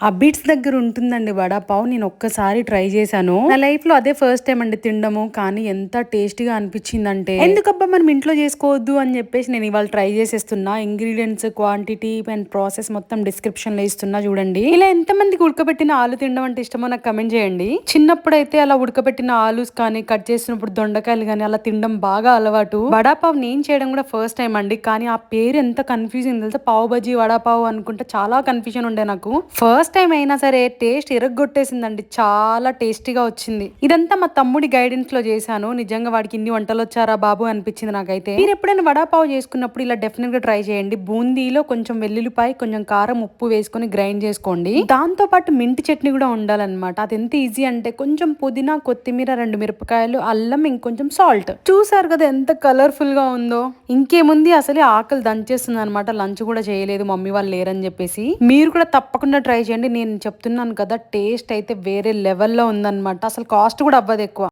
ఆ బిట్స్ దగ్గర ఉంటుందండి వడాపావ్. నేను ఒక్కసారి ట్రై చేశాను. నా లైఫ్ లో అదే ఫస్ట్ టైం అండి తినడము. కానీ ఎంత టేస్టీగా అనిపించిందంటే, ఎందుకబ్బా మనం ఇంట్లో చేసుకోవద్దు అని చెప్పేసి నేను ఇవాళ ట్రై చేసేస్తున్నా. ఇంగ్రీడియంట్స్, క్వాంటిటీ అండ్ ప్రాసెస్ మొత్తం డిస్క్రిప్షన్ లో ఇస్తున్నా చూడండి. ఇలా ఎంత మందికి ఉడకబెట్టిన ఆలు తినడం అంటే ఇష్టమో నాకు కమెంట్ చేయండి. చిన్నప్పుడైతే అలా ఉడకబెట్టిన ఆలూస్ కానీ కట్ చేసినప్పుడు దొండకాయలు కానీ అలా తినడం బాగా అలవాటు. వడాపావ్ నేను చేయడం కూడా ఫస్ట్ టైం అండి. కానీ ఆ పేరు ఎంత కన్ఫ్యూజింగ్ తెలుసా, పావ్ బజీ వడాపావ్ అనుకుంటే చాలా కన్ఫ్యూజన్ ఉండే నాకు. ఫస్ట్ టైం అయినా సరే టేస్ట్ ఇరగ్గొట్టేసిందండి. చాలా టేస్టీగా వచ్చింది. ఇదంతా మా తమ్ముడి గైడెన్స్ లో చేశాను. నిజంగా వాడికి ఇన్ని వంటలు వచ్చారా బాబు అనిపించింది నాకైతే. మీరు ఎప్పుడైనా వడాపావ్ చేసుకున్నప్పుడు ఇలా డెఫినెట్ గా ట్రై చేయండి. బూందీలో కొంచెం వెల్లుల్లిపాయ, కొంచెం కారం, ఉప్పు వేసుకొని గ్రైండ్ చేసుకోండి. దాంతో పాటు మింటి చట్నీ కూడా ఉండాలన్నమాట. అది ఎంత ఈజీ అంటే కొంచెం పుదీనా, కొత్తిమీర, 2 మిరపకాయలు, అల్లం, ఇంకొంచెం సాల్ట్. చూసారు కదా ఎంత కలర్ఫుల్ గా ఉందో. ఇంకేముంది, అసలే ఆకలి దంచేస్తుంది అనమాట. లంచ్ కూడా చేయలేదు మమ్మీ వాళ్ళు లేరని చెప్పేసి. మీరు కూడా తప్పకుండా ట్రై చేయండి. నేను చెప్తున్నాను కదా, టేస్ట్ అయితే వేరే లెవెల్లో ఉందన్నమాట. అసలు కాస్ట్ కూడా అవ్వదు ఎక్కువ.